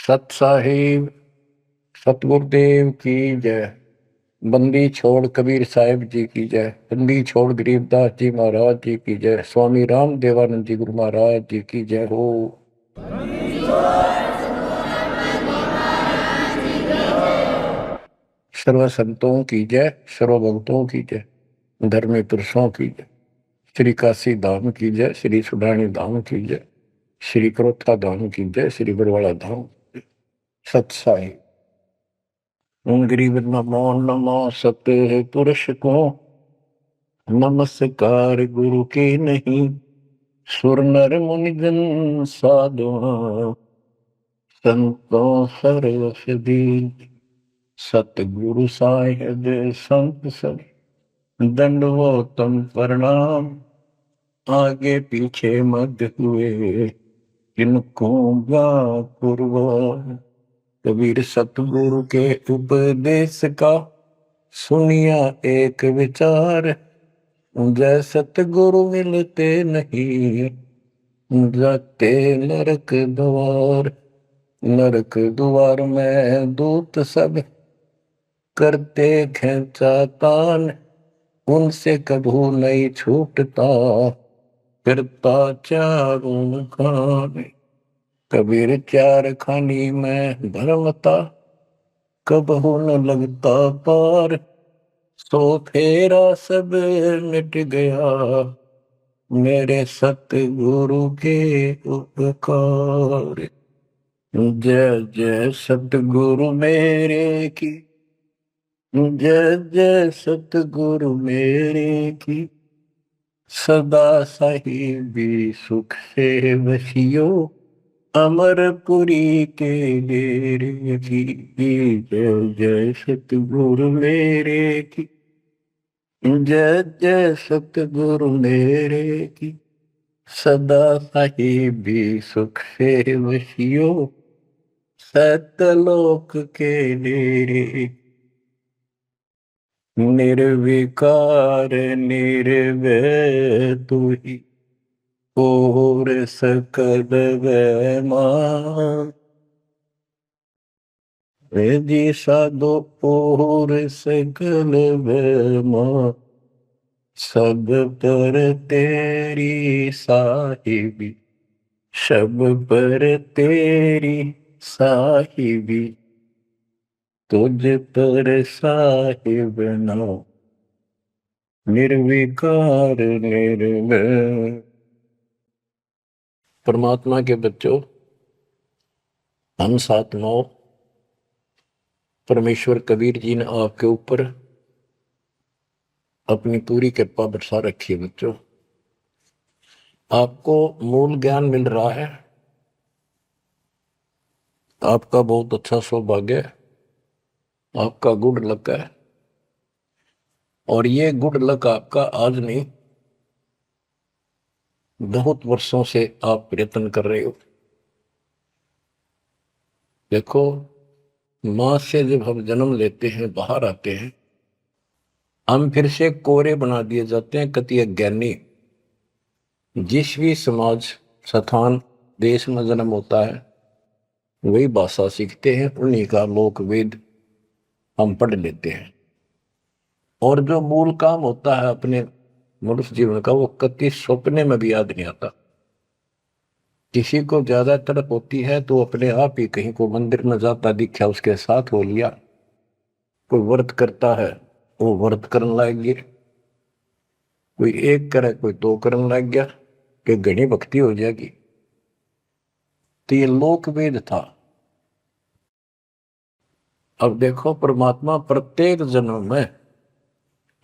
सत साहिब सतगुरुदेव की जय। बंदी छोड़ कबीर साहिब जी की जय। बंदी छोड़ गरीबदास जी महाराज जी की जय। स्वामी राम देवानंद जी गुरु महाराज जी की जय हो। सर्व संतों की जय, सर्व भक्तों की जय, धर्मी पुरुषों की जय। श्री काशी धाम की जय, श्री सुडानी धाम की जय, श्री क्रोथा धाम की जय, श्री बरवाड़ा धाम। सत साहिब गरीब नमो नमो सत पुरुष को नमस्कार गुरु के नहीं। सुर नर मुनि जन साधु संतों सर्वसदी। सतगुरु साहिब संत सब दंडवतम प्रणाम। आगे पीछे मत हुए जिनको कुर्बान। कबीर सतगुरु के उपदेश का सुनिया एक विचार। जय सतगुरु मिलते नहीं जाते नरक द्वार। नरक द्वार में दूत सब करते खेचा तान। उनसे कभू नहीं छूटता फिरता चारों खान। कबीर चार खानी में भरमता कबहू न लगता पार। सो फेरा सब मिट गया मेरे सतगुरु के उपकार। जय जय सतगुरु मेरे की जय जय सतगुरु मेरे की। सदा साहिबी सुख से बसियो अमरपुरी के डेरे की। जय जय सतगुरु मेरे की जय जय सतगुरु मेरे की। सदा साहिबी सुख से बसियो सतलोक के डेरे। निर्विकार निर्भय तू ही और सकल वैमान। जी साधो और सकल वैमान। सब पर तेरी साहिबी सब पर तेरी साहिबी। तुझ पर साहिब नाम निर्विकार निर्भय। परमात्मा के बच्चों, हम सात नौ परमेश्वर कबीर जी ने आपके ऊपर अपनी पूरी कृपा बरसा रखी है। बच्चों, आपको मूल ज्ञान मिल रहा है। आपका बहुत अच्छा सौभाग्य है, आपका गुड लक है। और ये गुड लक आपका आज नहीं, बहुत वर्षों से आप प्रयत्न कर रहे हो। देखो, मां से जब हम जन्म लेते हैं, बाहर आते हैं, हम फिर से कोरे बना दिए जाते हैं। कति अज्ञानी जिस भी समाज स्थान देश में जन्म होता है वही भाषा सीखते हैं, उन्हीं का लोक वेद हम पढ़ लेते हैं। और जो मूल काम होता है अपने मनुष्य जीवन का, वो कति सपने में भी याद नहीं आता। किसी को ज्यादा तड़प होती है तो अपने आप ही कहीं को मंदिर में जाता दिखा, उसके साथ हो लिया। कोई व्रत करता है, वो व्रत करने लग गया। कोई एक करे, कोई दो करने लग गया कि घनी भक्ति हो जाएगी। तो ये लोक वेद था। अब देखो, परमात्मा प्रत्येक जन्म में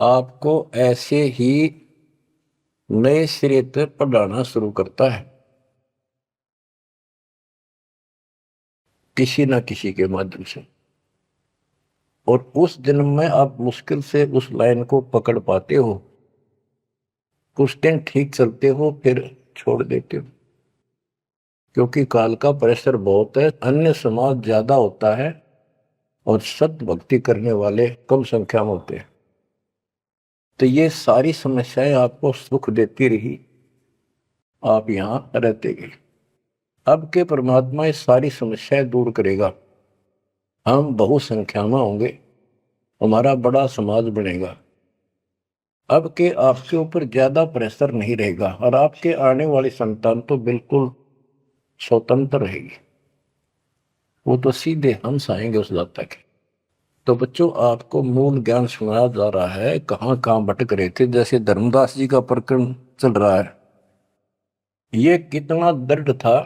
आपको ऐसे ही नए सिरे से पढ़ाना शुरू करता है, किसी ना किसी के माध्यम से। और उस जन्म में आप मुश्किल से उस लाइन को पकड़ पाते हो। कुछ दिन ठीक चलते हो, फिर छोड़ देते हो, क्योंकि काल का प्रेशर बहुत है। अन्य समाज ज्यादा होता है और सत्य भक्ति करने वाले कम संख्या में होते हैं। तो ये सारी समस्याएं आपको सुख देती रही, आप यहां रहते गए। अब के परमात्मा ये सारी समस्याएं दूर करेगा, हम बहुसंख्या में होंगे, हमारा बड़ा समाज बनेगा। अब के आपके ऊपर ज्यादा प्रेशर नहीं रहेगा और आपके आने वाली संतान तो बिल्कुल स्वतंत्र रहेगी, वो तो सीधे हंस आएंगे उस दाता के। तो बच्चों, आपको मूल ज्ञान सुनाया जा रहा है, कहाँ कहाँ भटक रहे थे। जैसे धर्मदास जी का प्रकरण चल रहा है, ये कितना दृढ़ था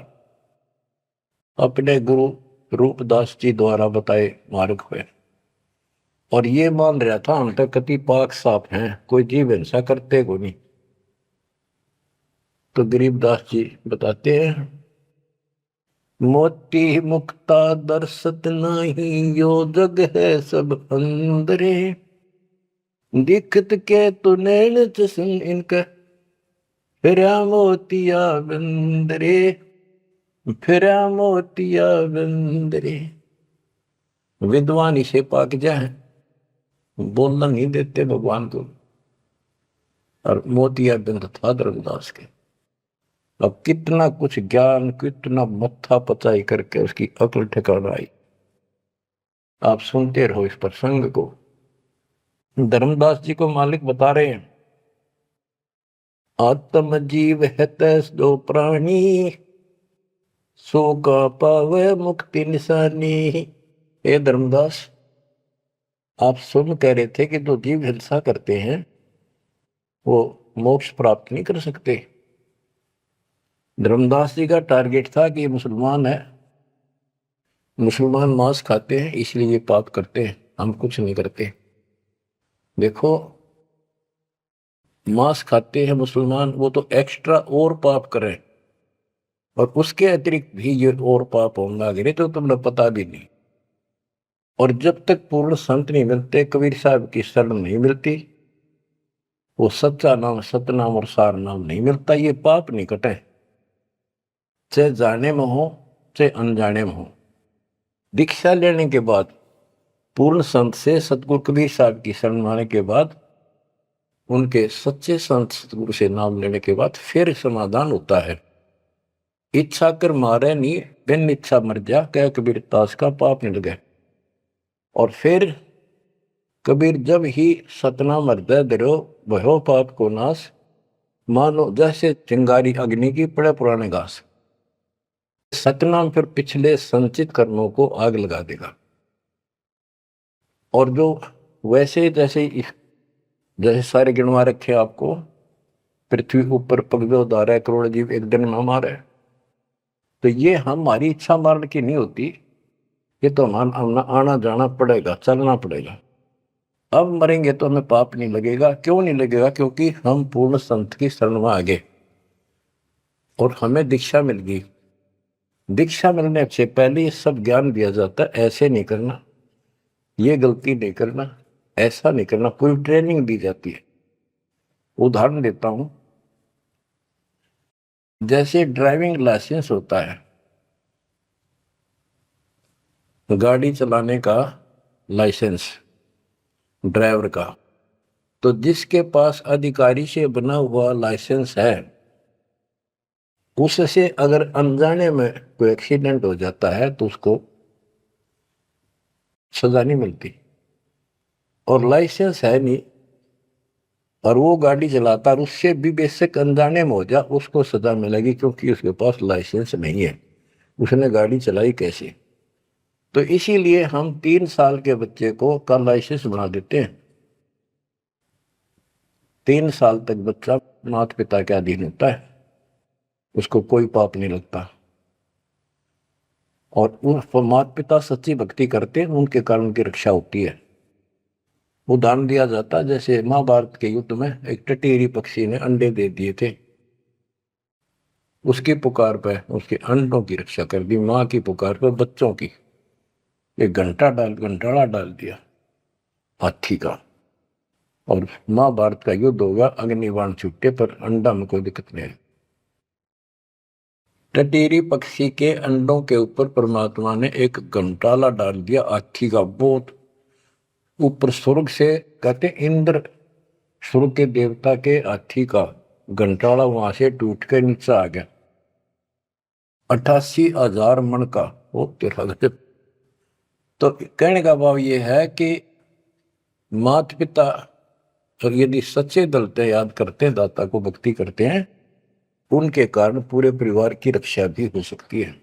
अपने गुरु रूपदास जी द्वारा बताए मार्ग पे, और ये मान रहा था हम तक कति पाक साफ हैं, कोई जीव हिंसा करते को नहीं। तो गरीबदास जी बताते हैं, मोती मुक्ता दर्शत नाही, यो जग है सब अंदरे, दिखत के तु नैन चसन इनका, फिरा मोतिया बंदरे, फिरा मोतिया बंदरे। विद्वान इसे पाक जाए, बोलना नहीं देते भगवान को, और मोतिया बिंद था धर्मदास के। अब कितना कुछ ज्ञान, कितना मत्था पचाई करके उसकी अकल ठिकाना आई। आप सुनते रहो इस प्रसंग को। धर्मदास जी को मालिक बता रहे हैं, आत्म जीव है तैस दो प्राणी, सो का पावे मुक्ति निशानी। हे धर्मदास, आप सुन कह रहे थे कि जो जीव हिंसा करते हैं वो मोक्ष प्राप्त नहीं कर सकते। धर्मदास जी का टारगेट था कि ये मुसलमान है, मुसलमान मांस खाते हैं इसलिए ये पाप करते हैं, हम कुछ नहीं करते। देखो, मांस खाते हैं मुसलमान, वो तो एक्स्ट्रा और पाप करें, और उसके अतिरिक्त भी ये और पाप होंगे गिरे तो तुम्हें पता भी नहीं। और जब तक पूर्ण संत नहीं मिलते, कबीर साहब की शरण नहीं मिलती, वो सच्चा नाम, सतनाम और सार नाम नहीं मिलता, ये पाप नहीं कटे, चाहे जाने में हो चाहे अनजाने में हो। दीक्षा लेने के बाद, पूर्ण संत से सतगुरु कबीर साहब की शरण आने के बाद, उनके सच्चे संत सतगुरु से नाम लेने के बाद फिर समाधान होता है। इच्छा कर मारे नहीं, बिन इच्छा मर जा, क्या कबीर दास का पाप नहीं लगे। और फिर कबीर जब ही सतनाम हृदय धरो, भयो पाप को नाश, मानो जैसे चिंगारी अग्नि की पड़े पुराने घास। सतनाम फिर पिछले संचित कर्मों को आग लगा देगा। और जो वैसे जैसे सारे गिनवा रखे आपको, पृथ्वी ऊपर पगवे उदार है, करोड़ जीव एक दिन में हमारे, तो ये हमारी इच्छा मारने की नहीं होती, ये तो हमारा आना जाना पड़ेगा, चलना पड़ेगा। अब मरेंगे तो हमें पाप नहीं लगेगा। क्यों नहीं लगेगा? क्योंकि हम पूर्ण संत की शरण में आ गए और हमें दीक्षा मिल गई। दीक्षा मिलने से पहले ये सब ज्ञान दिया जाता है, ऐसे नहीं करना, ये गलती नहीं करना, ऐसा नहीं करना, पूरी ट्रेनिंग दी जाती है। उदाहरण देता हूं, जैसे ड्राइविंग लाइसेंस होता है, गाड़ी चलाने का लाइसेंस ड्राइवर का, तो जिसके पास अधिकारी से बना हुआ लाइसेंस है, उससे अगर अनजाने में कोई एक्सीडेंट हो जाता है तो उसको सजा नहीं मिलती। और लाइसेंस है नहीं और वो गाड़ी चलाता और उससे भी बेशक अनजाने में हो जा, उसको सजा मिलेगी, क्योंकि उसके पास लाइसेंस नहीं है, उसने गाड़ी चलाई कैसे। तो इसीलिए हम 3 साल के बच्चे को का लाइसेंस बना देते हैं। 3 साल तक बच्चा माता पिता के अधीन होता है, उसको कोई पाप नहीं लगता। और उन माता पिता सच्ची भक्ति करते हैं, उनके कारण उनकी रक्षा होती है। उदाहरण दिया जाता है, जैसे महाभारत के युद्ध में एक टटीरी पक्षी ने अंडे दे दिए थे, उसकी पुकार पर उसके अंडों की रक्षा कर दी, माँ की पुकार पर बच्चों की। एक घंटाड़ा डाल दिया हाथी का, और महाभारत का युद्ध होगा, अग्निबाण छूटे पर अंडा में कोई दिक्कत नहीं है। टटीरी पक्षी के अंडों के ऊपर परमात्मा ने एक घंटाला डाल दिया हाथी का, बहुत ऊपर स्वर्ग से, कहते इंद्र स्वर्ग के देवता के हाथी का घंटाला वहां से टूट के नीचे आ गया। 88,000 मन का। वो तेरा गजब। तो कहने का भाव ये है कि माता पिता और यदि सच्चे दिल से याद करते हैं, दाता को भक्ति करते हैं, उनके कारण पूरे परिवार की रक्षा भी हो सकती है।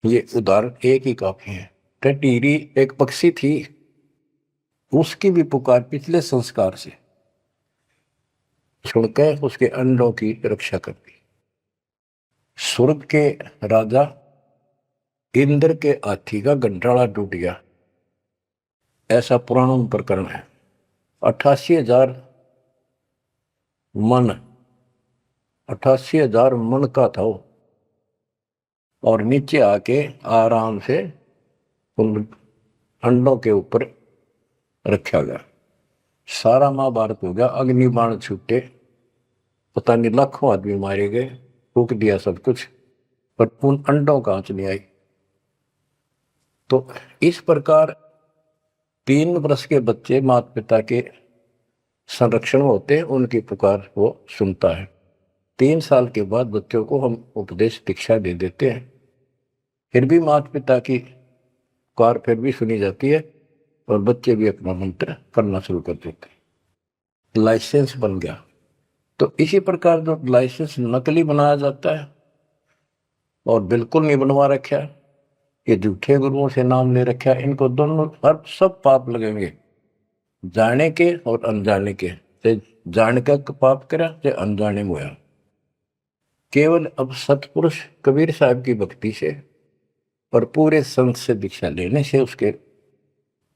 ये उदाहरण एक ही काफी है। टटीरी एक पक्षी थी, उसकी भी पुकार पिछले संस्कार से सुनकर उसके अंडों की रक्षा कर दी। स्वर्ग के राजा इंद्र के हाथी का गंठाड़ा टूट गया, ऐसा पुराणों प्रकरण है। 88,000 मन, 88,000 मन का था वो, और नीचे आके आराम से उन अंडों के ऊपर रखा गया। सारा महाभारत हो गया, अग्नि बाण छूटे, पता नहीं लाखों आदमी मारे गए, फूक दिया सब कुछ, पर उन अंडों का आंच नहीं आई। तो इस प्रकार 3 वर्ष के बच्चे माता पिता के संरक्षण में होते हैं, उनकी पुकार वो सुनता है। 3 साल के बाद बच्चों को हम उपदेश दीक्षा दे देते हैं, फिर भी माता पिता की पुकार फिर भी सुनी जाती है और बच्चे भी अपना मंत्र करना शुरू कर देते हैं। लाइसेंस बन गया। तो इसी प्रकार जो लाइसेंस नकली बनाया जाता है और बिल्कुल नहीं बनवा रखा है, ये झूठे गुरुओं से नाम ले रखा है, इनको दोनों हर सब पाप लगेंगे, जाने के और अनजाने के। चाहे जान का पाप करा चाहे अनजाने में हुआ। केवल अब सतपुरुष कबीर साहब की भक्ति से और पूरे संत से दीक्षा लेने से उसके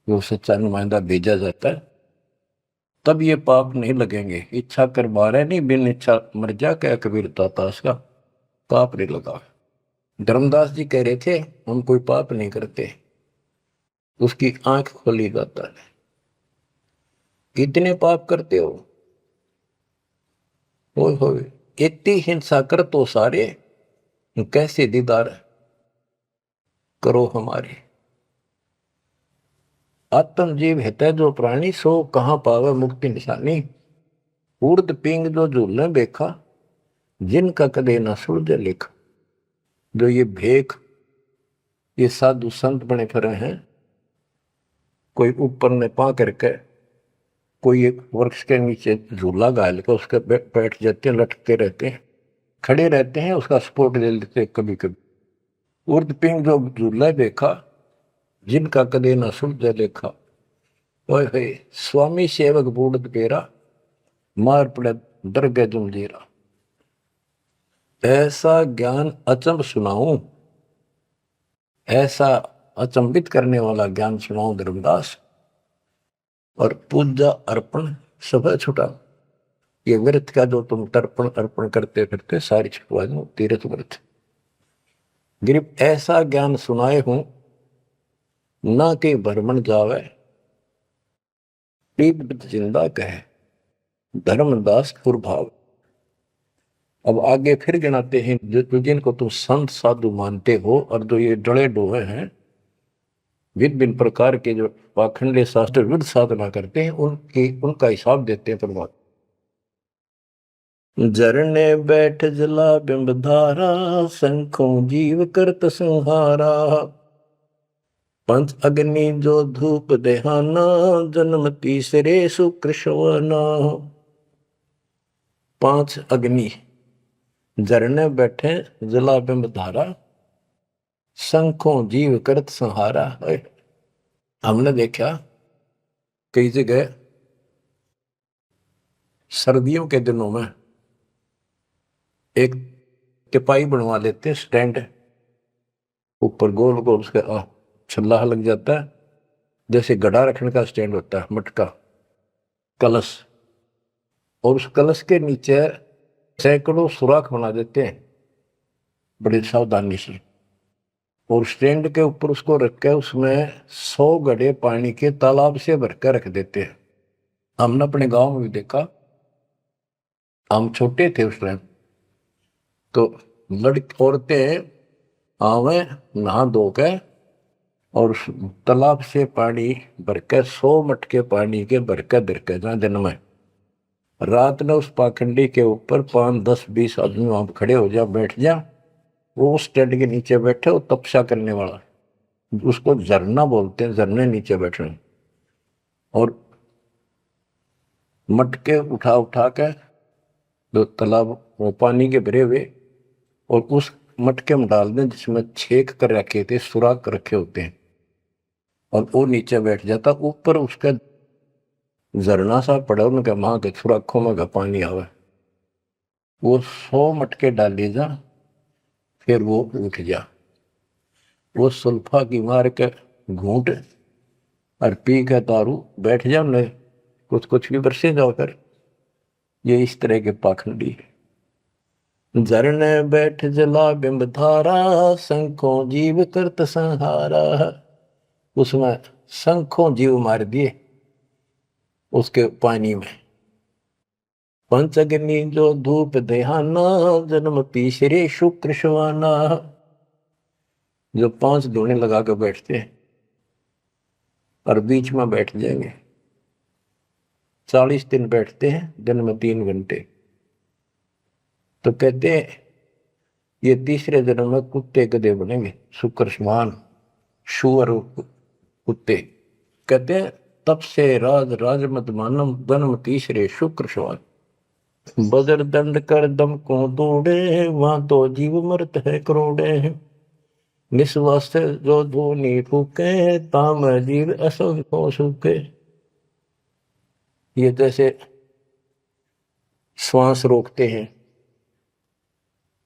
वो सच्चा नुमाइंदा भेजा जाता है, तब ये पाप नहीं लगेंगे। इच्छा कर मारे नहीं, बिन इच्छा मर जा, क्या कबीर दातास का पाप नहीं लगा। धर्मदास जी कह रहे थे हम कोई पाप नहीं करते, उसकी आंख खोली जाता है। इतने पाप करते हो, इतनी हिंसा कर तो सारे, कैसे दीदार करो हमारे। आत्म जीव है जो प्राणी, सो कहाँ पावे मुक्ति निशानी। उर्द पिंग जो झूलने देखा, जिनका कदे न सुलझे लेखा। जो ये भेख, ये साधु संत बने फिरे हैं, कोई ऊपर ने पा करके कोई एक वृक्ष के नीचे झूला गाल के उसके बैठ जाते हैं, लटकते रहते हैं, खड़े रहते हैं, उसका सपोर्ट ले लेते हैं कभी कभी। उर्द पिंग जो झूला देखा, जिनका कदे न सुलझे लेखा। ओए स्वामी सेवक बूढ़ पेरा, मार पड़े दरगे जमजीरा। ऐसा ज्ञान अचंब सुनाऊं, ऐसा अचंबित करने वाला ज्ञान सुनाऊं धर्मदास, और पूजा अर्पण सब छुटा। ये व्रत का जो तुम तर्पण अर्पण करते फिरते सारी छुटवा दो, तीर्थ व्रत। गिरिप ऐसा ज्ञान सुनाए हूं, ना के भ्रमण जावे, जिंदा कहे धर्मदास पुरभाव। अब आगे फिर गिनाते हैं जिनको तुम संत साधु मानते हो, और जो ये डले डोहे हैं, भिन्न भिन्न प्रकार के जो पाखंडी शास्त्र विरुद्ध साधना करते हैं, उनका हिसाब देते हैं परमात्मा। झरने बैठ जला बिंब धारा, शंखों जीव करत संहारा। पंच अग्नि जो धूप देहाना, जन्म तीसरे सुकृष्णवाना। 5 अग्नि झरने बैठे जला बिंब धारा, शंखों जीव करत संहारा। हमने देखा कई जगह सर्दियों के दिनों में एक टिपाई बनवा लेते, स्टैंड ऊपर गोल गोल उसका छल्ला लग जाता है, जैसे गड़ा रखने का स्टैंड होता है, मटका कलश, और उस कलश के नीचे सैकड़ों सुराख बना देते हैं बड़ी सावधानी से, और स्टैंड के ऊपर उसको रख के उसमें 100 घड़े पानी के तालाब से भरकर रख देते हैं। हमने अपने गांव में भी देखा, हम छोटे थे उस टाइम, तो लड़की औरतें आवे नहा धो के और उस तालाब से पानी भरकर 100 मटके पानी के भरकर धरकर जहाँ दिन में रात में उस पाखंडी के ऊपर 5, 10, 20 आदमी वहां खड़े हो जा, बैठ जा, वो उस टेंट के नीचे बैठे, वो तपस्या करने वाला, उसको झरना बोलते हैं, झरने नीचे बैठे और मटके उठा उठा के जो तालाब वो पानी के भरे हुए और उस मटके में डाल दें जिसमें छेक कर रखे थे, सुराख कर रखे होते हैं, और वो नीचे बैठ जाता, ऊपर उसका झरना सा पड़ा, उनके माँ के सुराखों में का पानी आवे, वो 100 मटके डाली जा, फिर वो उठ जा, वो सुल्फा की मार के घूंट और पी के दारू बैठ जाओ, न कुछ कुछ भी बरसे जाओ फिर। ये इस तरह के पाखंडी है। झरने बैठ जला बिंब धारा, शंखों जीव करत संहारा। उसमें शंखों जीव मार दिए उसके पानी में। पंचग्नि जो धूप देहाना, जन्म तीसरे शुक्र शवाना। जो 5 धूने लगा कर बैठते हैं और बीच में बैठ जाएंगे, 40 दिन बैठते हैं, दिन में 3 घंटे, तो कहते हैं ये तीसरे जन्म में कुत्ते गधे बनेंगे, शुक्र समान शुअर कुत्ते। कहते हैं तब से राज राजमत मानम, जन्म तीसरे शुक्र समान। बजर दंड कर दम को दौड़े, वहां तो जीव मरत है करोड़े। निस्वास जो धोनी फूके, ताम जीव असंख्य सूखे। ये जैसे श्वास रोकते हैं,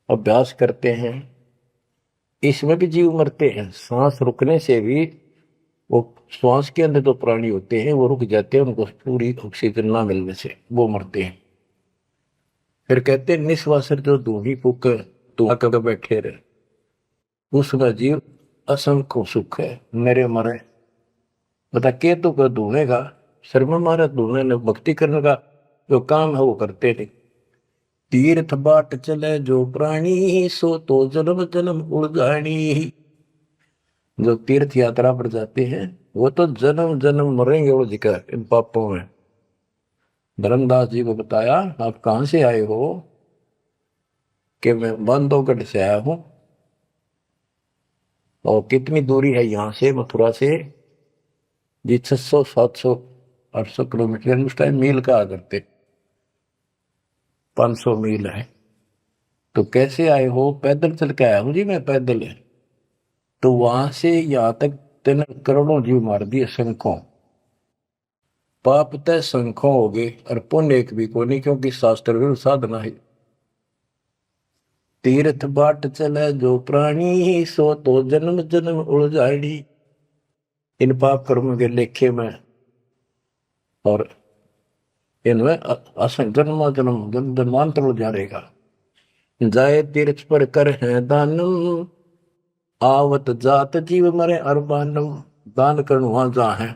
अभ्यास करते हैं, इसमें भी जीव मरते हैं। सांस रुकने से भी, वो श्वास के अंदर जो प्राणी होते हैं वो रुक जाते हैं, उनको पूरी ऑक्सीजन ना मिलने से वो मरते हैं। फिर कहते हैं निस्वास जो धूनी फूक तो आकर बैठे रहे, उसका जीव असंख्य सुख है, मेरे मरे। बता के तो कर धूने का शर्म मारा, धूने ने भक्ति करने का जो काम है वो करते नहीं। तीर्थ बाट चले जो प्राणी, सो तो जन्म जन्म उड़गानी। जो तीर्थ यात्रा पर जाते हैं वो तो जन्म जन्म मरेंगे वो जिक्र इन पापों में। धर्मदास जी को बताया आप कहां से आए हो, कि मैं बांधवगढ़ से आया हूं। और कितनी दूरी है यहां से, मथुरा से जी? 600 700 800 किलोमीटर, उस टाइम मील का करते, 500 मील है। तो कैसे आए हो? पैदल चल के आया हूं जी मैं, पैदल है। तो वहां से यहां तक 3 करोड़ों जीव मार दिए, शंखों। पाप तय शंखों हो गए और पुण्य एक भी को नहीं, क्योंकि शास्त्र विरुद्ध साधना है। तीर्थ बाट चले जो प्राणी, सो तो जन्म जन्म उलझाड़ी। इन पाप कर्मों के लेखे में और इनमें जन्म जन्म जन्मांतर उलझाएगा। जाए तीर्थ पर कर है दानम, आवत जात जीव मरे अरबानम। दान करण वहां जहां है,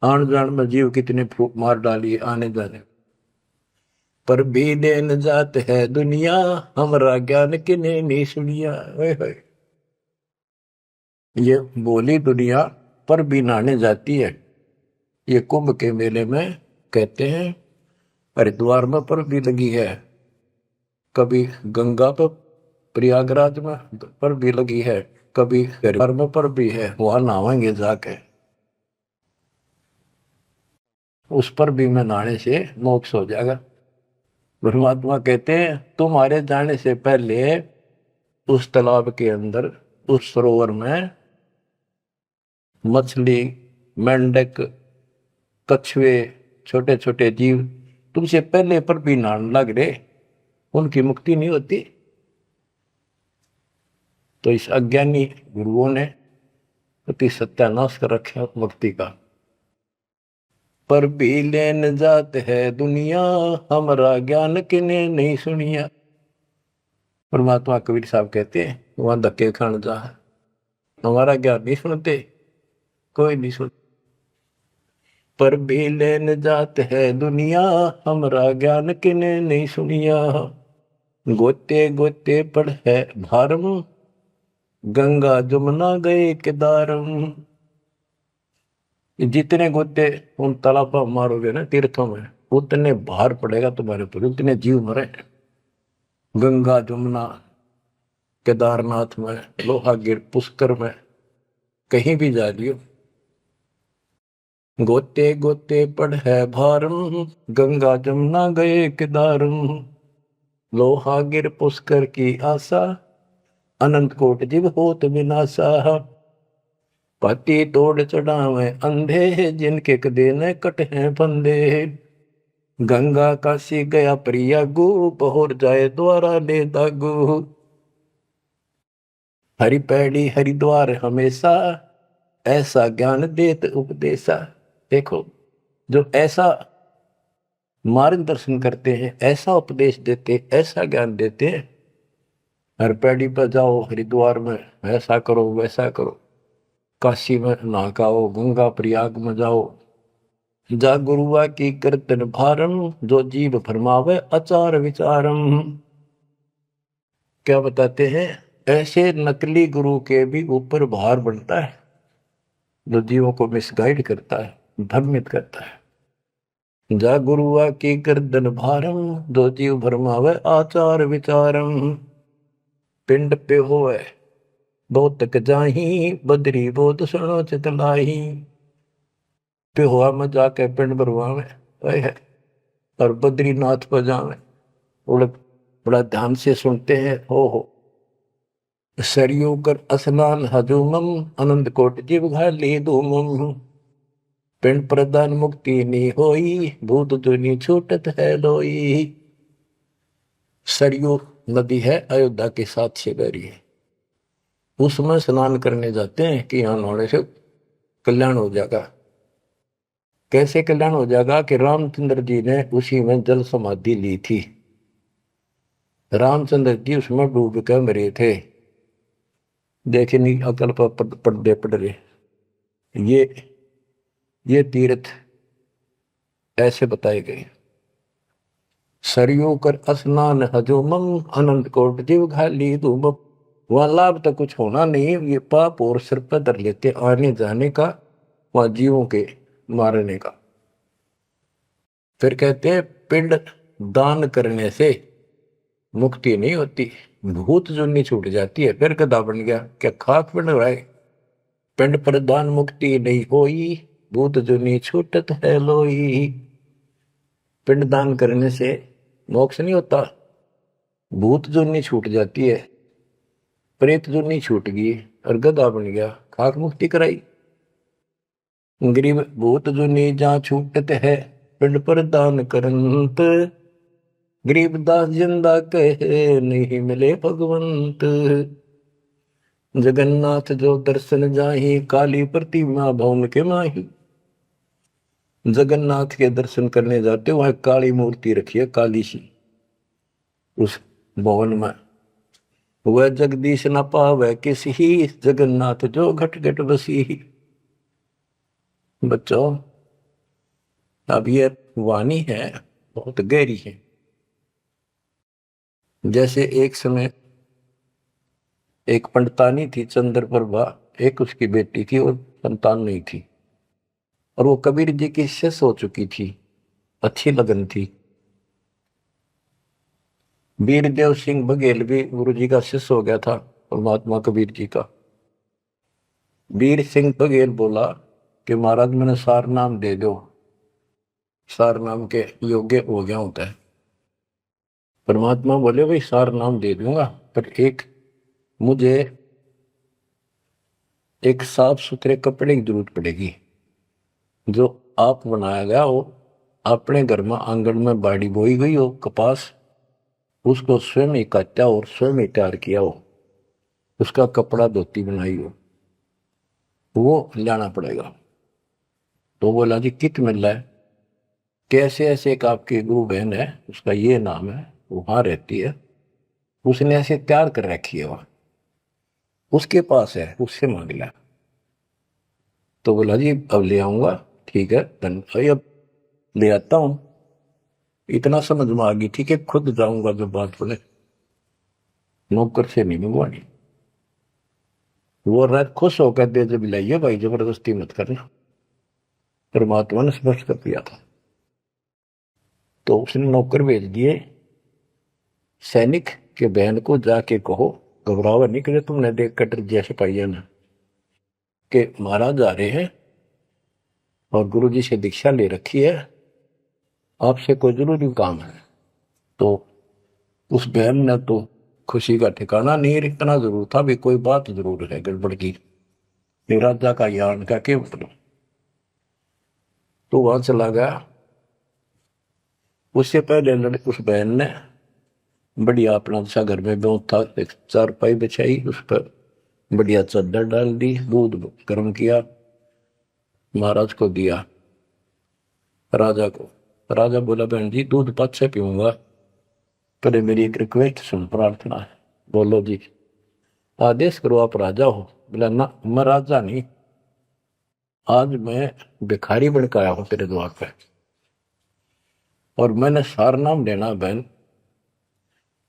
आन जान में जीव कितने मार डालिए आने जाने। पर भी देन जात है दुनिया, हमरा ज्ञान किने नहीं सुनिया। ये बोली दुनिया पर भी नहाने जाती है। ये कुंभ के मेले में कहते हैं हरिद्वार में पर भी लगी है, कभी गंगा पर प्रयागराज में पर भी लगी है, कभी हरिद्वार में पर भी है, वहां नहावेंगे जाके। उस पर भी में नहाने से मोक्ष हो जाएगा। परमात्मा कहते हैं तुम्हारे जाने से पहले उस तालाब के अंदर, उस सरोवर में मछली, मेंढक, कछुए, छोटे छोटे जीव तुमसे पहले पर भी नहाने लग रहे, उनकी मुक्ति नहीं होती। तो इस अज्ञानी गुरुओं ने अति सत्यानाश कर रखा भक्ति का। पर भी लेन जात है दुनिया, हमारा ज्ञान किने नहीं सुनिया। परमात्मा कबीर साहब कहते हैं वहां धक्के खान जा है, हमारा ज्ञान नहीं सुनते, कोई नहीं सुनते। पर भी लेन जात है दुनिया, हमारा ज्ञान किने नहीं सुनिया। गोते गोते पड़ है भारम, गंगा जमुना गए केदारम। जितने गोते उन तालाब मारोगे ना तीर्थों में, उतने भार पड़ेगा तुम्हारे ऊपर, उतने जीव मरे। गंगा जमुना केदारनाथ में, लोहागिर, पुष्कर में, कहीं भी जा लियो, गोते गोते पड़ है भारम, गंगा जमुना गए केदारम। लोहागिर पुष्कर की आशा, अनंत कोट जीव होत विनाशा। पाती तोड़ चढ़ावे अंधे, जिनके कदे न कट हैं फंदे। गंगा काशी गया प्रियागु, पहुर जाए द्वारा ले दागु। हरि पैड़ी हरिद्वार हमेशा, ऐसा ज्ञान देत उपदेशा। देखो, जो ऐसा मार्गदर्शन करते हैं, ऐसा उपदेश देते, ऐसा ज्ञान देते हैं, हर पैड़ी पर जाओ, हरिद्वार में ऐसा करो वैसा करो, काशी में नहाओ, गंगा प्रयाग में जाओ, जा गुरुआ की कीर्तन भारम, जो जीव फरमावे आचार विचारम। क्या बताते हैं, ऐसे नकली गुरु के भी ऊपर भार बनता है, जो जीवों को मिसगाइड करता है, भ्रमित करता है। जा गुरुआ की गर्दन भारम, जो जीव भरमावे आचार विचारम। पिंड पे होए बहुत तक जाही, बदरी बहुत सुनो चितलाई। पे हुआ में जाके पिंड भरवावे है, और बद्रीनाथ पर जावे, बड़ा ध्यान से सुनते हैं। हो सरयू कर स्नान हजूमम, अनंत कोट जीव घाली धूमम। पिंड प्रदान मुक्ति नी होई, भूत दुनी छूटत है लोई। सरयू नदी है, अयोध्या के साथ से बहरी है, उसमें स्नान करने जाते हैं कि यहां नहाने से कल्याण हो जाएगा। कैसे कल्याण हो जाएगा कि रामचंद्र जी ने उसी में जल समाधि ली थी। रामचंद्र जी उसमें डूब कर मरे थे। देखे नहीं, अकल पर पर्दे पड़ रहे। ये तीर्थ ऐसे बताए गए। सरयू कर स्नान हजूमम, अनंत कोट जीव घाली धूम। वहां लाभ तो कुछ होना नहीं, ये पाप और सिर पर धर लेते आने जाने का, वहां जीवों के मारने का। फिर कहते हैं पिंड दान करने से मुक्ति नहीं होती, भूत जुनी छूट जाती है। फिर गधा बन गया, क्या खाक पिंड रहा। पिंड पर दान मुक्ति नहीं होई, भूत जुनी छूटत है लोई। पिंड दान करने से मोक्ष नहीं होता, भूत जुनी छूट जाती है, प्रेत जुनी छूट गई और गधा बन गया, खाक मुक्ति कराई। गरीब भूत जुनी जहां छूटत है, पिंड पर दान करंत। गरीबदास जिंदा कहे, नहीं मिले भगवंत। जगन्नाथ जो दर्शन जाही, काली प्रतिमा भवन के माही। जगन्नाथ के दर्शन करने जाते, वहां काली मूर्ति रखी है, काली सी, उस भवन में। वह जगदीश न पावे किसी, जगन्नाथ जो घट घट बसी। बच्चों, अब ये वाणी है, बहुत गहरी है। जैसे एक समय एक पंडितानी थी चंद्रप्रभा, एक उसकी बेटी थी और संतान नहीं थी, और वो कबीर जी की शिष्य हो चुकी थी, अच्छी लगन थी। वीरदेव सिंह बघेल भी गुरु जी का शिष्य हो गया था, परमात्मा कबीर जी का। वीर सिंह बघेल बोला कि महाराज मैंने सार नाम दे दो, सार नाम के योग्य हो गया होता है। परमात्मा बोले भाई सार नाम दे दूंगा, पर मुझे एक साफ सुथरे कपड़े की जरूरत पड़ेगी, जो आप बनाया गया हो, अपने घर में आंगन में बाड़ी बोई गई हो कपास, उसको स्वयं ही काटा और स्वयं ही तैयार किया हो, उसका कपड़ा धोती बनाई हो, वो लाना पड़ेगा। तो बोला जी कित मिल रहा है, कैसे ऐसे एक आपकी गुरु बहन है, उसका ये नाम है, वहां रहती है, उसने ऐसे तैयार कर रखी है, वहां उसके पास है, उससे मांग लिया। तो बोला जी अब ले आऊंगा, ठीक है भाई, अब ले आता हूं। इतना समझ में आ गई, ठीक है खुद जाऊंगा, जो बात बोले, नौकर से नहीं मंगवानी। वो रात खुश होकर दे जब लाइए भाई, जबरदस्ती मत करना, परमात्मा ने स्पष्ट कर दिया था। तो उसने नौकर भेज दिए, सैनिक के बहन को जाके कहो घबरावा नहीं करे, तुमने देख कर जैसे पाइया ना कि महाराज आ रहे हैं और गुरु जी से दीक्षा ले रखी है, आपसे कोई जरूरी काम है। तो उस बहन ने तो खुशी का ठिकाना नहीं, इतना जरूर था भी कोई बात जरूर है गड़बड़ की, राजा का यान का के मतलब। तो वहां चला गया। उससे पहले उस बहन ने बढ़िया अपना सा घर में था, एक चारपाई बिछाई, उस पर बढ़िया चादर डाल दी, दूध गर्म किया, महाराज को दिया, राजा को। राजा बोला बहन जी दूध पद से पीऊंगा, पहले मेरी एक रिक्वेस्ट सुन, प्रार्थना है। बोलो जी। आदेश करो, आप राजा हो। बोला ना, मैं राजा नहीं, आज मैं भिखारी बन के आया हूं तेरे द्वार पे, और मैंने सार नाम लेना बहन।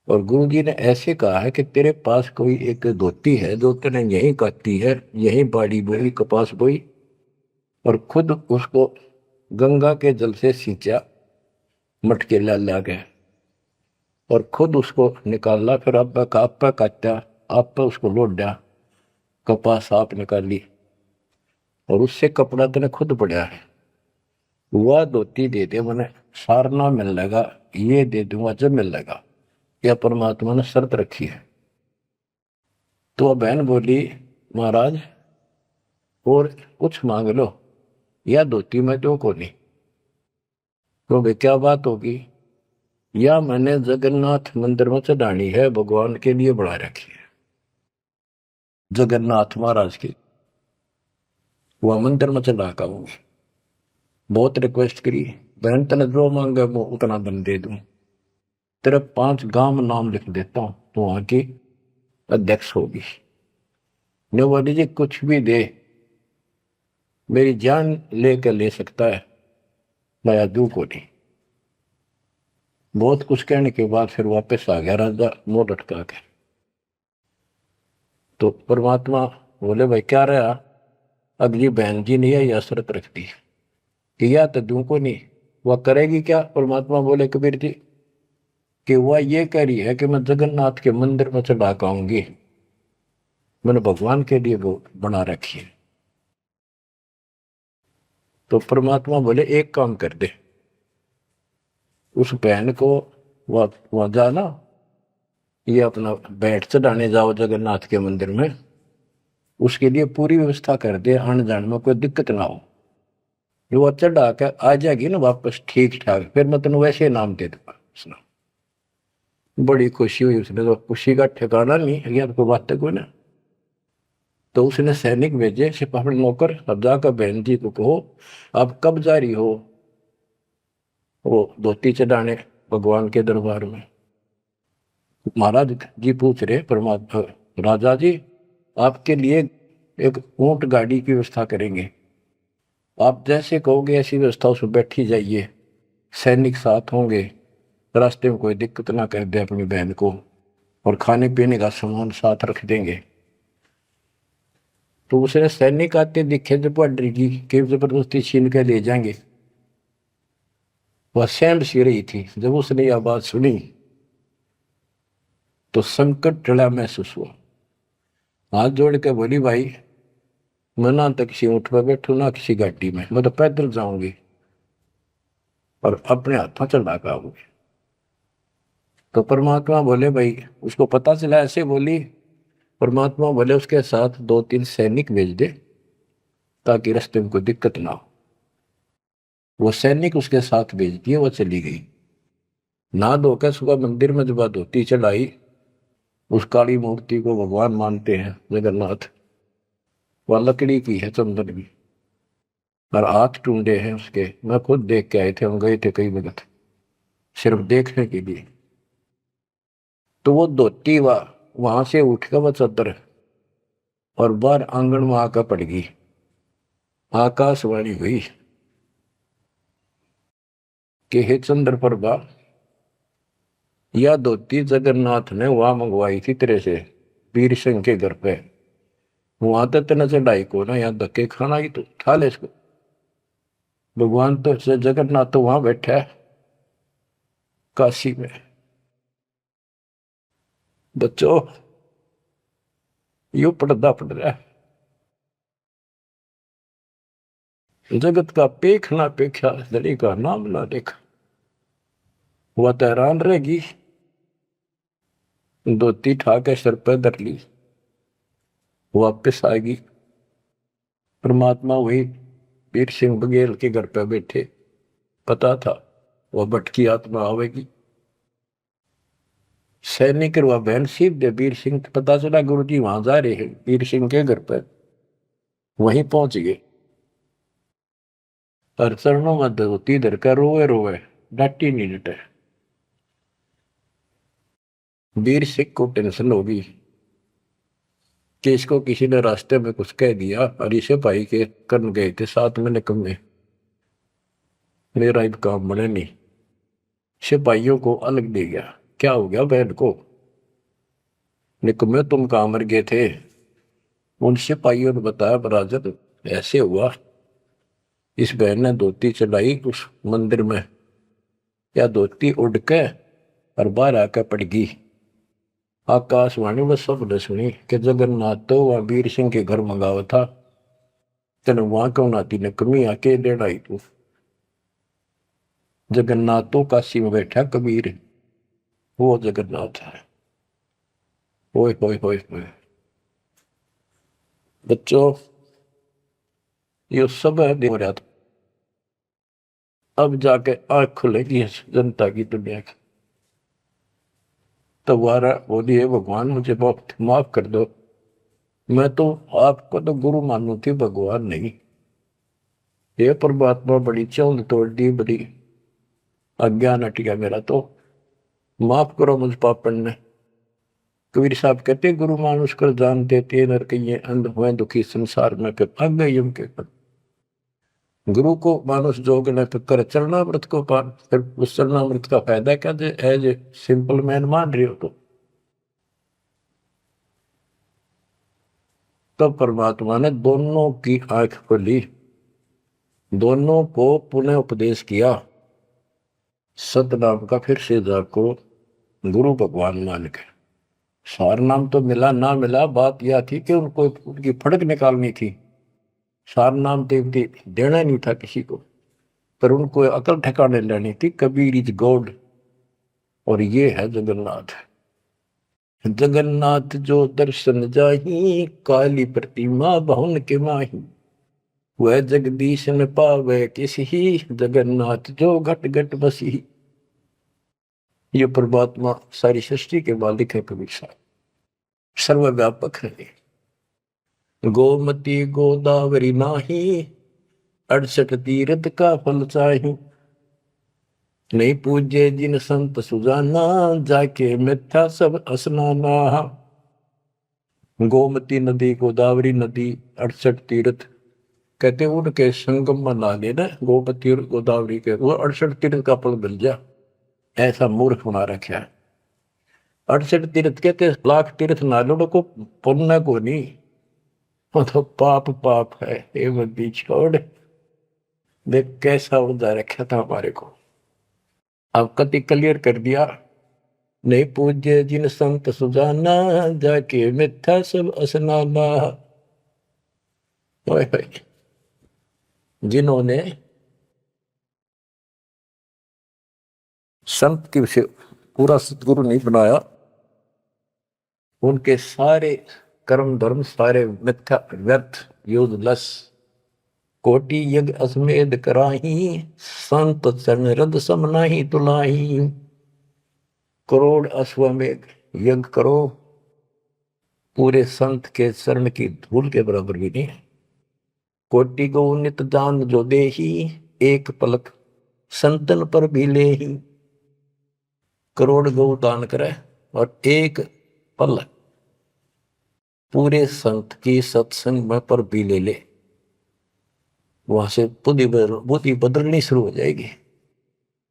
और गुरु जी ने ऐसे कहा है कि तेरे पास कोई एक धोती है जो तेने यहीं काटी है, यहीं बाड़ी बोई, कपास बोई, और खुद उसको गंगा के जल से सींचा, मटके ला गए, और खुद उसको निकाला, फिर आप पे काटा, आप पे उसको लौट दिया, कपास आप निकाली, और उससे कपड़ा तेने खुद पड़ा है, वह धोती दे दे, मैंने सारना मिलेगा, ये दे दूंगा जब मिलेगा। यह परमात्मा ने शर्त रखी है। तो वह बहन बोली महाराज और कुछ मांग लो, या धोती में तो को नहीं। तो वे क्या बात होगी, या मैंने जगन्नाथ मंदिर में चढ़ानी है, भगवान के लिए बना रखी है, जगन्नाथ महाराज की, वह मंदिर में चढ़ा का हूं। बहुत रिक्वेस्ट करी, बहन तने जो मांगे वो उतना दन दे दूं, तेरे 5 गांव में नाम लिख देता हूं, तो वहां की अध्यक्ष होगी। ने बोली जी कुछ भी दे, मेरी जान लेकर ले सकता है, मैं दू को नहीं। बहुत कुछ कहने के बाद फिर वापस आ गया राजा मुंह लटका के। तो परमात्मा बोले भाई क्या रहा, अगली बहन जी ने यह शर्त रख दी कि या तो दू को नहीं, वह करेगी क्या। परमात्मा बोले कबीर जी कि वह ये कह रही है कि मैं जगन्नाथ के मंदिर में चढ़ा के आऊंगी, मैंने भगवान के लिए वो बना रखी है। तो परमात्मा बोले एक काम कर दे, उस बहन को वहां जाना, ये अपना बैठ चढ़ाने जाओ जगन्नाथ के मंदिर में, उसके लिए पूरी व्यवस्था कर दे, आने जाने में कोई दिक्कत ना हो। जो वो चढ़ा के आ जाएगी ना वापस ठीक ठाक, फिर मैं तेन वैसे नाम दे दूंगा। उसने बड़ी खुशी हुई, उसने तो खुशी का ठिकाना नहीं, यार कोई बात कोई ना। तो उसने सैनिक भेजे, सिपाही नौकर, अब जाकर बहन जी को कहो आप कब जा रही हो वो धोती चढ़ाने भगवान के दरबार में। महाराज जी पूछ रहे परमात्मा, राजा जी आपके लिए एक ऊंट गाड़ी की व्यवस्था करेंगे, आप जैसे कहोगे ऐसी व्यवस्था उसमें बैठी जाइए, सैनिक साथ होंगे, रास्ते में कोई दिक्कत ना कर दे अपनी बहन को, और खाने पीने का सामान साथ रख देंगे। तो उसने सैनिक आते दिखे जब पाड्री जी के जबरदस्ती छीन के ले जाएंगे, वह सहम सी रही थी। जब उसने यह बात सुनी तो संकट टला महसूस हुआ, हाथ जोड़ के बोली भाई मैं ना तो किसी ऊँट पर बैठू ना किसी गाड़ी में, मैं तो पैदल जाऊंगी और अपने हाथों चढ़ा के आऊंगी। तो परमात्मा बोले भाई, उसको पता चला ऐसे बोली, परमात्मा बोले उसके साथ 2-3 सैनिक भेज दे ताकि रास्ते में कोई दिक्कत ना हो। वो सैनिक उसके साथ भेज दिए, वो चली गई। ना धोकर सुबह मंदिर में जब धोती चढ़ाई, उस काली मूर्ति को भगवान मानते हैं जगन्नाथ, वह लकड़ी की है, चंदन की, और 8 टूंडे हैं उसके। मैं खुद देख के आए थे, हम गए थे कई वक्त सिर्फ देखने के लिए। तो वो धोती वहां से उठ कर वह चादर और बाहर आंगन में आकर पड़ गई। आकाशवाणी हुई कि हे चंद्र प्रभा, यह धोती जगन्नाथ ने वहां मंगवाई थी तेरे से, वीर सिंह के घर पे, वहां तक तेना चढ़ाई को ना, यहाँ धक्के खाना ही तो उठा ले इसको। भगवान तो जगन्नाथ तो वहां बैठा है काशी में। बच्चों यो पड़दा पड़ रहा है। जगत का पेख ना पेख्या, धड़ी का नाम ना देखा। वह तो हैरान रहेगी, धोती ठाके सर पे धर ली, वापिस आएगी। परमात्मा वही वीर सिंह बघेल के घर पे बैठे, पता था वह भटकी आत्मा आवेगी। सैनिक वह बहन सीप दे वीर सिंह, पता चला गुरु जी वहां जा रहे हैं वीर सिंह के घर पर। वहीं पहुंच गए और चरणों में धोती धर कर रोए रोए, डांटी नहीं डटे। वीर सिंह को टेंशन होगी कि इसको किसी ने रास्ते में कुछ कह दिया, और इसे भाई के करन गए थे साथ में निकम्मे, मेरा इन काम बने नहीं। सिपाहियों को अलग दे गया। क्या हो गया बहन को? निकम्मे तुम कहां मर गए थे? उन सिपाहियों ने बताया बराजर ऐसे हुआ, इस बहन ने धोती चलाई उस मंदिर में, या धोती उड़ के और बाहर आकर पड़ गई। आकाशवाणी में सब ने सुनी कि जगन्नाथ तो वह वीर सिंह के घर मंगावा था, तेने वहां क्यों नाती ने कमी आके डेढ़ाई तू। जगन्नाथ तो काशी में बैठा कबीर, वो जगन्नाथ है। ओए होए होए होए बच्चों, ये सब हो रहा था। अब जाके आंख खुलेगी जनता की, दुनिया की। तो वारा बोलिए भगवान मुझे बहुत माफ कर दो, मैं तो आपको तो गुरु मानू थी, भगवान नहीं। ये परमात्मा बड़ी चौंध तोड़ दी, बड़ी अज्ञान हट गया मेरा, तो माफ करो मुझ पापन ने। कबीर साहब कहते गुरु मानुष कर जान देते नर कहिए अंध हुए दुखी संसार में, फिर भाग गए यम के पर। गुरु को मानुष जोग ने फिर कर चरणामृत को पान, फिर उस चरणामृत का फायदा क्या दे? एज ए सिंपल मैन मान रहे हो तो तब परमात्मा ने दोनों की आंख खोली, दोनों को पुनः उपदेश किया। सतनाम का फिर से जाको गुरु भगवान मान के। सार नाम तो मिला ना मिला, बात यह थी कि उनको उनकी फड़क निकालनी थी। सार नाम देवती देना नहीं था किसी को, पर उनको अकल ठिकाने लेनी थी। कबीर इज गॉड, और ये है जगन्नाथ। जगन्नाथ जो दर्शन जाही, काली प्रतिमा बहुन के माही। वह जगदीश न पावे किसी, जगन्नाथ जो घट घट बसी। ये परमात्मा सारी सृष्टि के मालिक है कबीर साहब, सर्वव्यापक है। गोमती गोदावरी नाही, 68 तीर्थ का फल चाही। नहीं पूजे जिन संत सुजाना, जाके मिथ्या सब स्नाना। गोमती नदी, गोदावरी नदी, 68 तीर्थ, कहते उनके संगम में ना लेना गोमती और गोदावरी के, वो 68 तीर्थ का फल मिल जा। ऐसा मूर्ख बना रखा है। 68 तीर्थ कहते लाख तीर्थ ना लो को पुण्य को नहीं, वो तो पाप पाप है। ये बीच छोड़, देख कैसा उदा रखा था हमारे को। अब कति क्लियर कर दिया। नहीं पूज्य जिन संत सुजाना, जाके मिथ्या सब स्नाना। जिन्होंने संत की से पूरा सतगुरु नहीं बनाया, उनके सारे कर्म धर्म सारे मिथ्या व्यर्थ यूजलेस। कोटि यज्ञ अश्वमेध कराही, संत चरण रद सम नाही तुलाही। करोड़ अश्वमेध यज्ञ करो, पूरे संत के चरण की धूल के बराबर भी नहीं। कोटि गौ नित दान जो देही, एक पलक संतन पर भी लेही। करोड़ गौ दान करे और एक पल पूरे संत की सत्संग में पर भी ले ले, वहां से बुद्धि बदलनी शुरू हो जाएगी।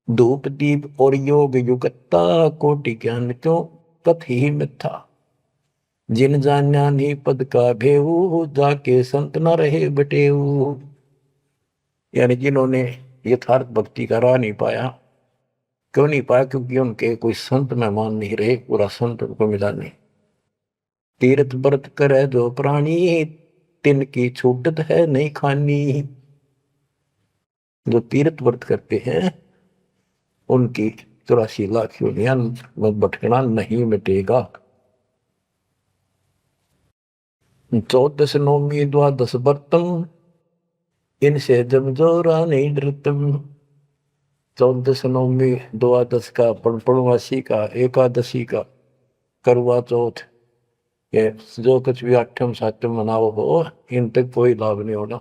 धूप दीप और योग युगता, कोटि ज्ञान क्यों कथ ही मिथ्या। जिन जान्या नहीं पद का भेऊ, जाके संत न रहे बटेऊ। यानी जिन्होंने यथार्थ भक्ति का राह नहीं पाया। क्यों नहीं पाया? क्योंकि उनके कोई संत मेहमान नहीं रहे, पूरा संत उनको मिला नहीं। तीर्थ व्रत करे जो प्राणी, तिनकी छूटत है नहीं खानी। जो तीर्थ व्रत करते हैं उनकी 84 लाख योनियां में भटकना नहीं मिटेगा। 14 नौमी द्वादश व्रतम, इनसे जमजोरा नहीं डरतम। 14 नौमी द्वादश का, पूर्णमासी का, एकादशी का, करवा चौथ, ये जो कुछ भी आठम सातम मनाओ हो, इन तक कोई लाभ नहीं होना।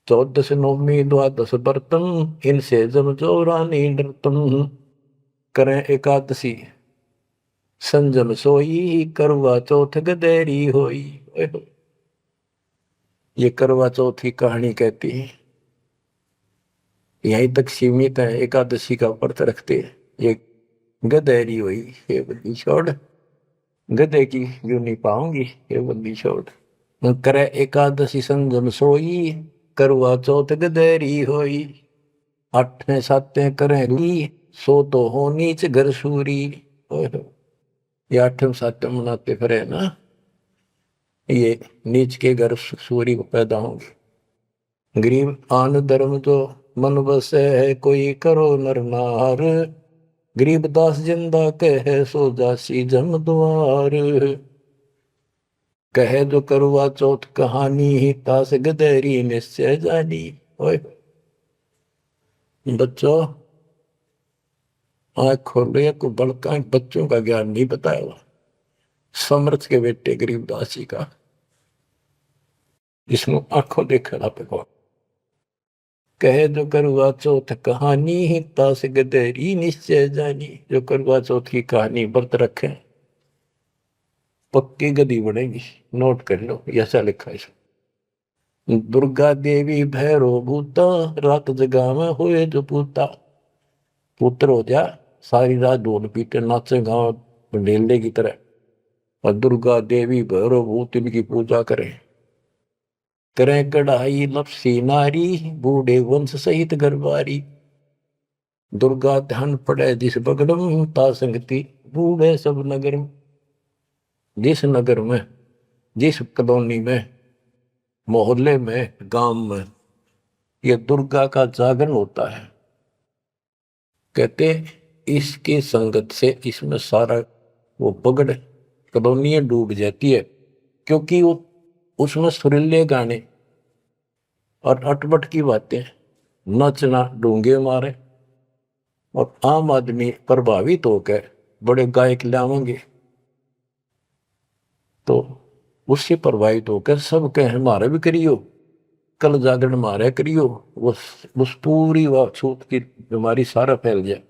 14 नौमी द्वादश व्रतम, इनसे जमजोरा नहीं डरतम। करें एकादशी संजम सोई, करवा चौथ गदेरी होई। ये करवा चौथ की कहानी कहती है, यहीं तक सीमित है। एकादशी का व्रत रखते हैं, ये गदेरी हुई, ये बंदी छोड़, गधे की यूं नहीं पाऊंगी, ये बंदी छोड़। करे एकादशी संजम सोई, करवा चौथ गदेरी होई। 8 7 करें ली, सो तो हो नीच घर सूरी। ये 8 7 मनाते फिरे ना, ये नीच के घर सूरी को पैदा होंगे। गरीब आन धर्म जो मन बसे है, कोई करो नर नार। गरीब दास जिंदा कहे, सो जासी जम द्वार। कहे जो करवा चौथ कहानी, तास गदेरी निश्चय जानी। ओए बच्चों, आँख खोलो, को बड़का बच्चों का ज्ञान नहीं बताया हुआ। समर्थ के बेटे गरीबदास जी का, जिसमें आंखों देखा पे कौन। कहे जो करवा चौथ कहानी, तास गदेरी निश्चय जानी। जो करवा चौथ की कहानी व्रत रखे, पक्की गदी बनेगी। नोट कर लो, ऐसा लिखा है। दुर्गा देवी भैरो भूता, रात जगा में हुए जो पूता। पुत्र हो जा, सारी रात ढोल पीटे नाचे गाँव ढेले की तरह, और दुर्गा देवी भैरो भूत इनकी पूजा करें। करें कढ़ाई लपसी नारी, बूढ़े वंश सहित गरबारी। दुर्गा ध्यान पड़े जिस बगड़म, ता संगति बूढ़े सब नगर में। जिस नगर में, जिस कॉलोनी में, मोहल्ले में, गांव में ये दुर्गा का जागरण होता है, कहते इसकी संगत से इसमें सारा वो पगड़ कॉलोनियां डूब जाती है। क्योंकि वो उसमें सुरीले गाने और अटपट की बातें, नचना, डूंगे मारे, और आम आदमी प्रभावित होकर बड़े गायक लावेंगे, तो उससे प्रभावित होकर सब कहे हमारे भी करियो, कल जागरण मारे करियो। उस पूरी व छूत की बीमारी सारा फैल जाए।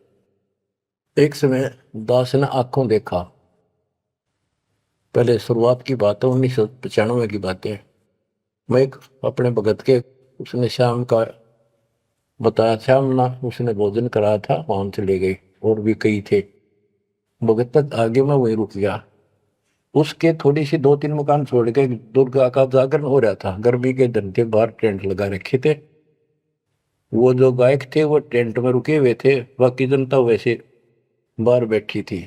एक समय दास ने आंखों देखा, पहले शुरुआत की बात है, 1995 की बातें। मैं एक अपने भगत के, उसने शाम का बताया, शाम ना उसने भोजन कराया था, वहां से ले गई, और भी कई थे। भगत तक आगे मैं वहीं रुक गया। उसके थोड़ी सी 2 3 मकान छोड़ के दुर्गा का जागरण हो रहा था। गर्मी के दिन थे, बाहर टेंट लगा रखे थे। वो जो गायक थे वो टेंट में रुके हुए थे, बाकी जनता वैसे बाहर बैठी थी।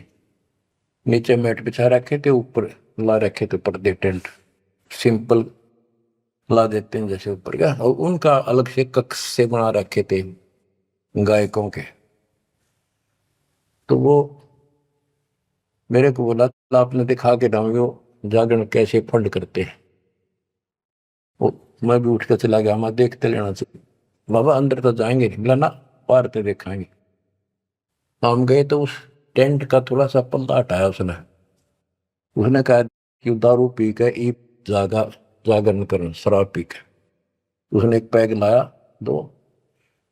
नीचे मैट बिछा रखे थे, ऊपर ला रखे थे पर्दे, टेंट सिंपल ला देते हैं जैसे ऊपर का, और उनका अलग से कक्ष से बना रखे थे गायकों के। तो वो मेरे को बोला, आपने दिखा के डाउंगे जागरण कैसे फंड करते हैं। वो मैं भी उठ कर चला गया, मैं देखते लेना चाहिए बाबा, अंदर तो जाएंगे नहीं, बोला ना बाहर तो देखेंगे। हम गए तो उस टेंट का थोड़ा सा पल्ला हटाया उसने। उसने कहा कि दारू पी के ई जागा जागरण कर, शराब पी के। उसने एक पैग लाया, 2,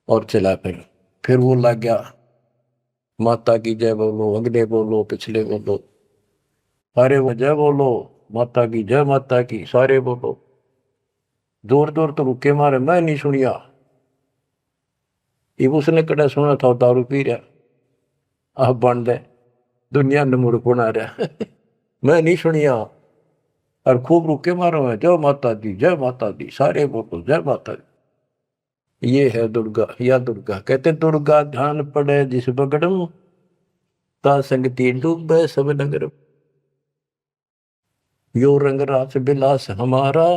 और चला। फिर वो लग गया, माता की जय बोलो, अगले बोलो, पिछले बोलो, सारे वो जय बोलो, माता की जय, माता की, सारे बोलो। जोर जोर तो रुके मारे, मैं नहीं सुनिया। ये उसने कड़ा सुना था, दारू पी रहा, आप बन दे दुनिया ने मूर्ख बना रहा। मैं नहीं सुनिया, और खूब रुके मारो है, जय माता दी, जय माता दी, सारे बोलो जय माता दी। ये है दुर्गा, या दुर्गा। कहते दुर्गा ध्यान पड़े जिस बगड़म, ता संगति डूबे सब नगर। यो रंग रास बिलास हमारा,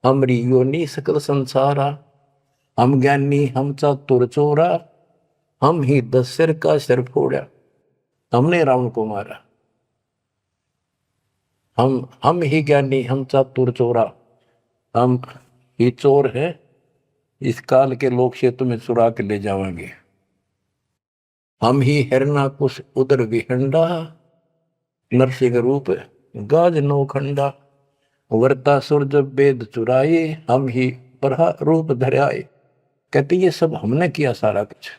हमरी योनि सकल संसारा। हम ज्ञानी हम चातुर चोरा, हम ही 10 सिर का सिर फोड़ा। हमने रावण को मारा। हम ही ज्ञानी हम चातुर चोरा, हम ही चोर है, इस काल के लोग से तुम्हें चुरा के ले जाएंगे। हम ही हिरणाकुश उदर विहंडा, नरसिंह रूप गाज नौखंडा। वर्ता सुर जब वेद चुराए, हम ही बरहा रूप धराए। कहते ये सब हमने किया सारा कुछ।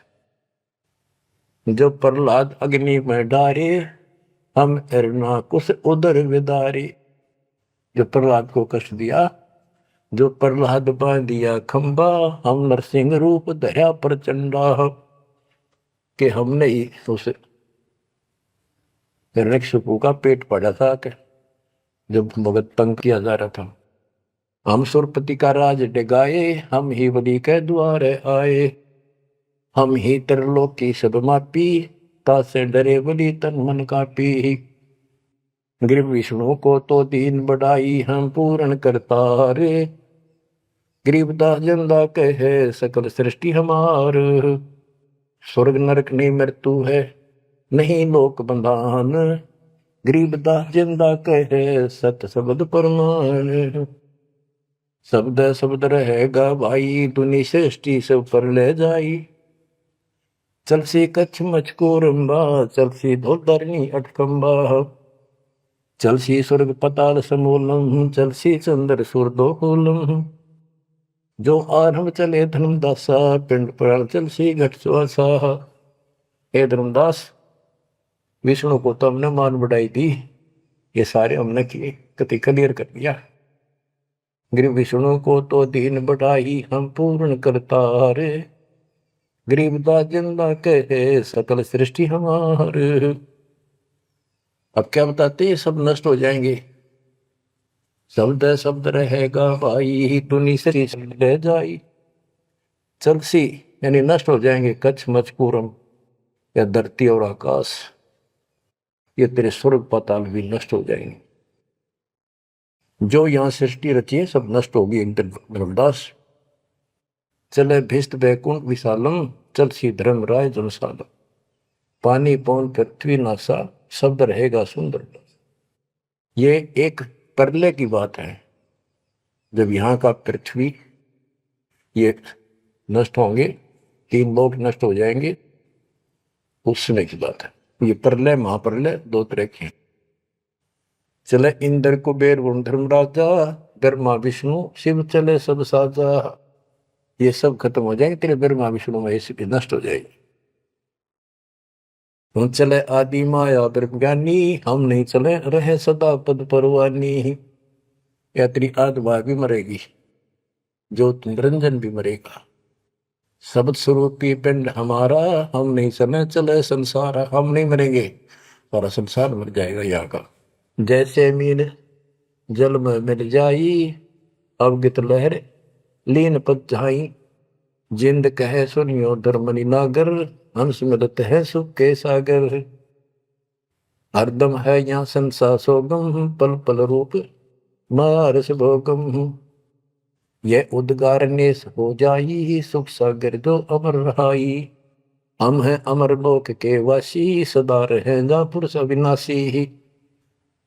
जब प्रहलाद अग्नि में डारे, हम हिरणाकुश उदर विदारे। जो प्रहलाद को कष्ट दिया, जो प्रहलाद बांध दिया खंबा, हम नरसिंह रूप धरा प्रचंडा। कि हमने ही उस हिरण्यकशिपु का पेट पड़ा था कि जब भगत तंग किया जा रहा था। हम सुरपति का राज डिगाए, हम ही बलि के द्वारे आए। हम ही त्रिलोक की सब मापी, तासे डरे बलि तन मन कापी। गिर विष्णु को तो दीन बढ़ाई, हम पूर्ण करतारे। गरीबदास जंदा कहे सकल सृष्टि हमार। स्वर्ग नरक नहीं मृत्यु है, नहीं लोक बंधान। गरीबदास जिंदा कहे सत शब्द प्रमाण। शब्द शब्द रहेगा भाई, दुनि सृष्टि सब पर ले जाई। चलसी कच्छ मचको रंबा, चलसी धोधरनी अटकंबा। चलसी स्वर्ग पताल समूलम, चलसी चंद्र सुरदो कूलम। जो आरंभ चले धर्मदासा, पिंड प्राण चलसी घट सुआसा। हे धर्मदास, विष्णु को तो हमने मान बढ़ाई दी, ये सारे हमने किए, कति क्लियर कर दिया। गिर विष्णु को तो दीन बढ़ाई, हम पूर्ण करतारे। गरीबदास जिंदा कहे सकल सृष्टि हमारे। अब क्या बताते, सब नष्ट हो जाएंगे। शब्द शब्द रहेगा भाई, दुनि से ले जाई। चलसी यानी नष्ट हो जाएंगे, कच्छ मचपूरम या धरती और आकाश, ये तेरे स्वर्ग पाताल भी नष्ट हो जाएंगे। जो यहां सृष्टि रची है सब नष्ट होगी एक दिन। धर्मदास चले भिस्त बैकुंठ विशालम, चल सी धर्म राय जनसालम। पानी पौन पृथ्वी नासा, शब्द रहेगा सुंदर। ये एक प्रलय की बात है, जब यहाँ का पृथ्वी ये नष्ट होंगे, 3 लोक नष्ट हो जाएंगे, उस समय की बात है। ये प्रलय महाप्रलय 2 तरह के। चले इंद्र कुबेर वरुण धर्मराजा, ब्रह्मा विष्णु शिव चले सब साजा। ये सब खत्म हो जाएंगे, तेरे ब्रह्मा विष्णु महेश भी नष्ट हो जाएंगे। हम चले आदि माया ब्रह्म ज्ञानी, हम नहीं चले रहे सदा पद परवानी। या तेरी आत्मा भी मरेगी, जो निरंजन भी मरेगा। शब्द स्वरूपी पिंड हमारा, हम नहीं चले चले संसार। हम नहीं मरेंगे, सारा संसार मर जाएगा यहाँ का। जैसे मीन जल में मिल जाई, अवगित लहर लीन पद जाई। जिंद कहे सुनियो धर्मनि नागर, हंस मिलत है सुख के सागर। हरदम है यहाँ संसार सोगम, पल पल रूप मारस भोगम। यह उद्गार नेस हो जाई, सुख सागर जो अमर रहाई। हम हैं अमर लोक के वासी, सदा रहेगा पुरुष अविनाशी।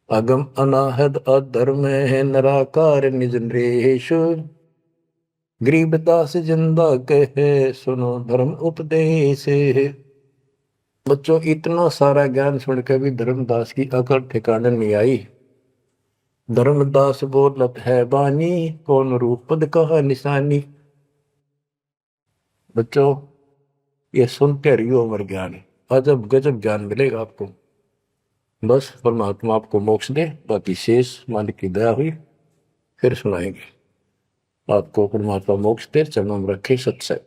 अगम अनाहद अधर्म है, निराकार निज नरेश। गरीबदास जिंदा कहे सुनो धर्म उपदेश। बच्चों इतना सारा ज्ञान सुनकर भी धर्मदास की अकल ठिकाने नहीं आई। धर्मदास बोलत है बानी, कौन रूप पद कहा निशानी। बच्चों ये सुनते रहियो अमर ज्ञान, अजब गजब ज्ञान मिलेगा आपको। बस परमात्मा आपको मोक्ष दे, बाकी शेष मालिक की दया हुई फिर सुनाएंगे। आपको परमात्मा मोक्ष दे, चरणों में रखे सत्संग।